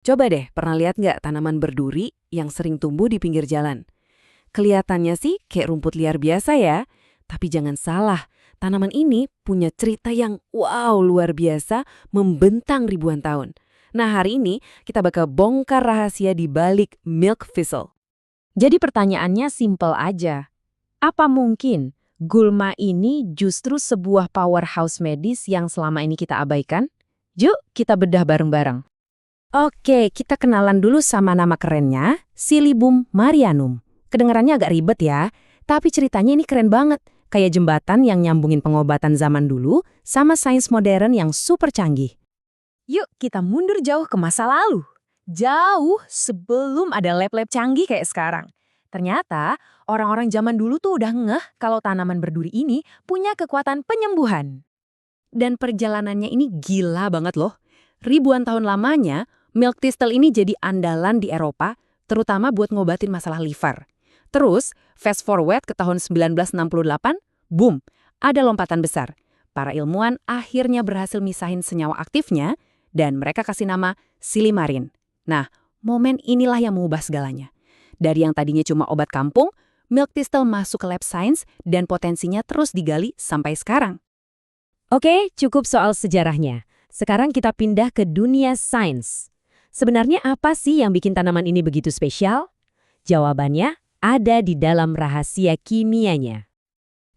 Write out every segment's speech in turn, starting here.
Coba deh, pernah lihat nggak tanaman berduri yang sering tumbuh di pinggir jalan? Kelihatannya sih kayak rumput liar biasa ya, tapi jangan salah, tanaman ini punya cerita yang wow luar biasa membentang ribuan tahun. Nah hari ini kita bakal bongkar rahasia di balik milk thistle. Jadi pertanyaannya simpel aja. Apa mungkin gulma ini justru sebuah powerhouse medis yang selama ini kita abaikan? Yuk kita bedah bareng-bareng. Oke, kita kenalan dulu sama nama kerennya, Silybum marianum. Kedengarannya agak ribet ya, tapi ceritanya ini keren banget. Kayak jembatan yang nyambungin pengobatan zaman dulu sama sains modern yang super canggih. Yuk kita mundur jauh ke masa lalu. Jauh sebelum ada lab-lab canggih kayak sekarang. Ternyata orang-orang zaman dulu tuh udah ngeh kalau tanaman berduri ini punya kekuatan penyembuhan. Dan perjalanannya ini gila banget loh. Ribuan tahun lamanya, milk thistle ini jadi andalan di Eropa, terutama buat ngobatin masalah liver. Terus, fast forward ke tahun 1968, boom, ada lompatan besar. Para ilmuwan akhirnya berhasil misahin senyawa aktifnya, dan mereka kasih nama silimarin. Nah, momen inilah yang mengubah segalanya. Dari yang tadinya cuma obat kampung, milk thistle masuk ke lab science dan potensinya terus digali sampai sekarang. Oke, cukup soal sejarahnya. Sekarang kita pindah ke dunia sains. Sebenarnya apa sih yang bikin tanaman ini begitu spesial? Jawabannya ada di dalam rahasia kimianya.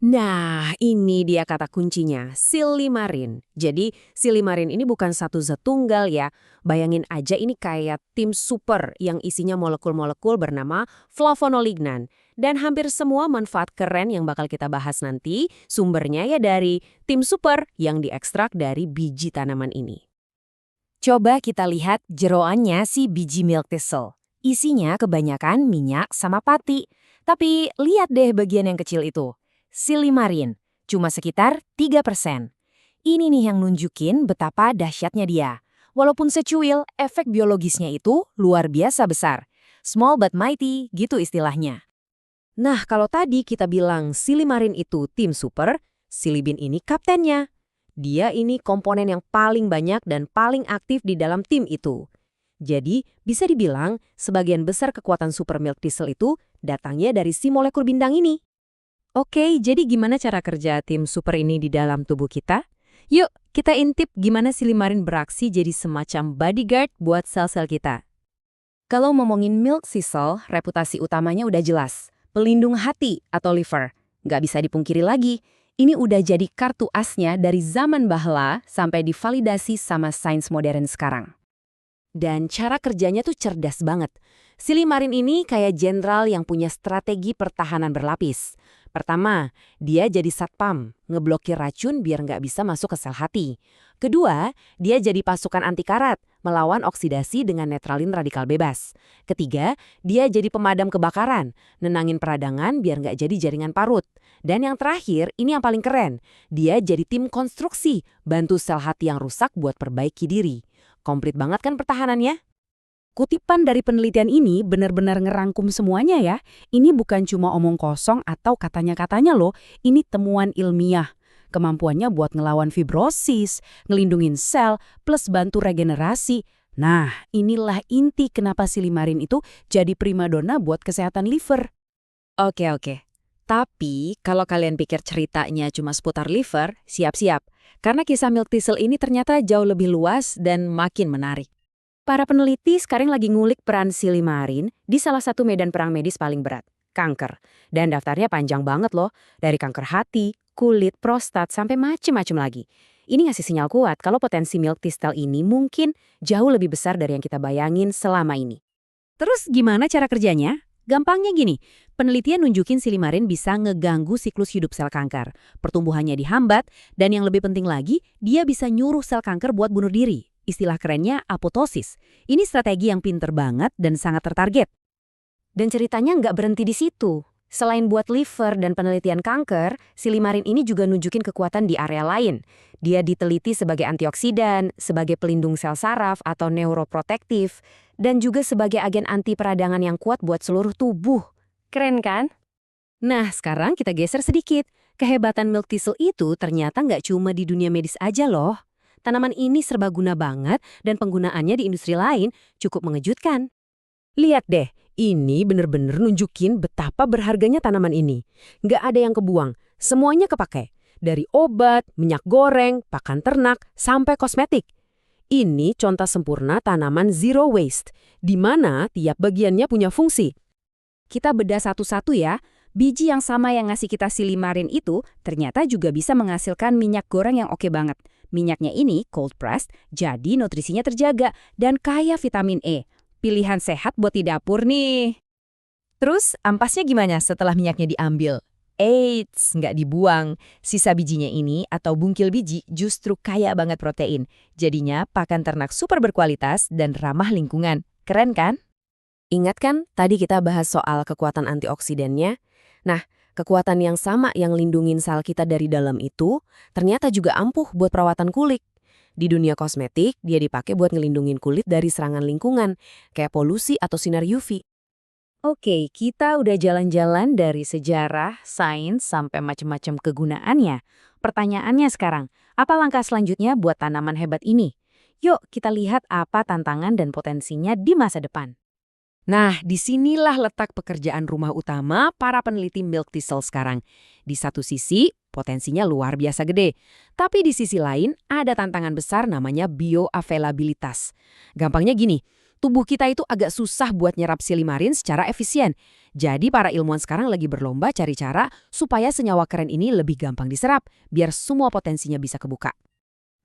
Nah, ini dia kata kuncinya, silimarin. Jadi, silimarin ini bukan satu zat tunggal ya. Bayangin aja ini kayak tim super yang isinya molekul-molekul bernama flavonolignan. Dan hampir semua manfaat keren yang bakal kita bahas nanti, sumbernya ya dari tim super yang diekstrak dari biji tanaman ini. Coba kita lihat jeroannya si biji milk thistle. Isinya kebanyakan minyak sama pati. Tapi lihat deh bagian yang kecil itu. Silimarin, cuma sekitar 3%. Ini nih yang nunjukin betapa dahsyatnya dia. Walaupun secuil, efek biologisnya itu luar biasa besar. Small but mighty, gitu istilahnya. Nah, kalau tadi kita bilang silimarin itu tim super, silibin ini kaptennya. Dia ini komponen yang paling banyak dan paling aktif di dalam tim itu. Jadi, bisa dibilang sebagian besar kekuatan super milk thistle itu datangnya dari si molekul bintang ini. Oke, jadi gimana cara kerja tim super ini di dalam tubuh kita? Yuk, kita intip gimana silimarin beraksi jadi semacam bodyguard buat sel-sel kita. Kalau ngomongin milk thistle, reputasi utamanya udah jelas. Pelindung hati atau liver. Nggak bisa dipungkiri lagi, ini udah jadi kartu asnya dari zaman bahla sampai divalidasi sama sains modern sekarang. Dan cara kerjanya tuh cerdas banget. Silimarin ini kayak jenderal yang punya strategi pertahanan berlapis. Pertama, dia jadi satpam, ngeblokir racun biar nggak bisa masuk ke sel hati. Kedua, dia jadi pasukan anti karat, melawan oksidasi dengan netralin radikal bebas. Ketiga, dia jadi pemadam kebakaran, nenangin peradangan biar nggak jadi jaringan parut. Dan yang terakhir, ini yang paling keren, dia jadi tim konstruksi, bantu sel hati yang rusak buat perbaiki diri. Komplit banget kan pertahanannya? Kutipan dari penelitian ini benar-benar ngerangkum semuanya ya. Ini bukan cuma omong kosong atau katanya-katanya loh, ini temuan ilmiah. Kemampuannya buat ngelawan fibrosis, ngelindungin sel, plus bantu regenerasi. Nah, inilah inti kenapa silimarin itu jadi primadona buat kesehatan liver. Oke. Tapi kalau kalian pikir ceritanya cuma seputar liver, siap-siap. Karena kisah milk thistle ini ternyata jauh lebih luas dan makin menarik. Para peneliti sekarang lagi ngulik peran silimarin di salah satu medan perang medis paling berat, kanker. Dan daftarnya panjang banget loh, dari kanker hati, kulit, prostat, sampai macem-macem lagi. Ini ngasih sinyal kuat kalau potensi milk thistle ini mungkin jauh lebih besar dari yang kita bayangin selama ini. Terus gimana cara kerjanya? Gampangnya gini, penelitian nunjukin silimarin bisa ngeganggu siklus hidup sel kanker. Pertumbuhannya dihambat, dan yang lebih penting lagi, dia bisa nyuruh sel kanker buat bunuh diri. Istilah kerennya apoptosis. Ini strategi yang pinter banget dan sangat tertarget. Dan ceritanya nggak berhenti di situ. Selain buat liver dan penelitian kanker, silimarin ini juga nunjukin kekuatan di area lain. Dia diteliti sebagai antioksidan, sebagai pelindung sel saraf atau neuroprotektif, dan juga sebagai agen anti peradangan yang kuat buat seluruh tubuh. Keren kan? Nah, sekarang kita geser sedikit. Kehebatan milk thistle itu ternyata nggak cuma di dunia medis aja loh. Tanaman ini serbaguna banget dan penggunaannya di industri lain cukup mengejutkan. Lihat deh, ini bener-bener nunjukin betapa berharganya tanaman ini. Nggak ada yang kebuang, semuanya kepake. Dari obat, minyak goreng, pakan ternak, sampai kosmetik. Ini contoh sempurna tanaman zero waste, di mana tiap bagiannya punya fungsi. Kita bedah satu-satu ya. Biji yang sama yang ngasih kita silimarin itu ternyata juga bisa menghasilkan minyak goreng yang oke banget. Minyaknya ini cold pressed, jadi nutrisinya terjaga dan kaya vitamin E. Pilihan sehat buat di dapur nih. Terus ampasnya gimana setelah minyaknya diambil? Eits, nggak dibuang. Sisa bijinya ini atau bungkil biji justru kaya banget protein. Jadinya pakan ternak super berkualitas dan ramah lingkungan. Keren kan? Ingat kan tadi kita bahas soal kekuatan antioksidannya? Nah, kekuatan yang sama yang lindungin sel kita dari dalam itu ternyata juga ampuh buat perawatan kulit. Di dunia kosmetik, dia dipakai buat ngelindungin kulit dari serangan lingkungan, kayak polusi atau sinar UV. Oke, kita udah jalan-jalan dari sejarah, sains, sampai macam-macam kegunaannya. Pertanyaannya sekarang, apa langkah selanjutnya buat tanaman hebat ini? Yuk, kita lihat apa tantangan dan potensinya di masa depan. Nah, disinilah letak pekerjaan rumah utama para peneliti milk thistle sekarang. Di satu sisi, potensinya luar biasa gede. Tapi di sisi lain, ada tantangan besar namanya bioavailabilitas. Gampangnya gini, tubuh kita itu agak susah buat nyerap silimarin secara efisien. Jadi para ilmuwan sekarang lagi berlomba cari cara supaya senyawa keren ini lebih gampang diserap, biar semua potensinya bisa kebuka.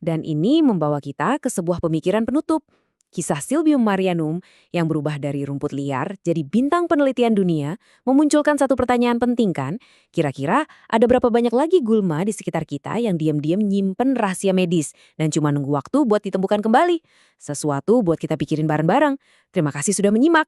Dan ini membawa kita ke sebuah pemikiran penutup. Kisah Silbium marianum yang berubah dari rumput liar jadi bintang penelitian dunia memunculkan satu pertanyaan penting kan? Kira-kira ada berapa banyak lagi gulma di sekitar kita yang diam-diam nyimpen rahasia medis dan cuma nunggu waktu buat ditemukan kembali? Sesuatu buat kita pikirin bareng-bareng. Terima kasih sudah menyimak.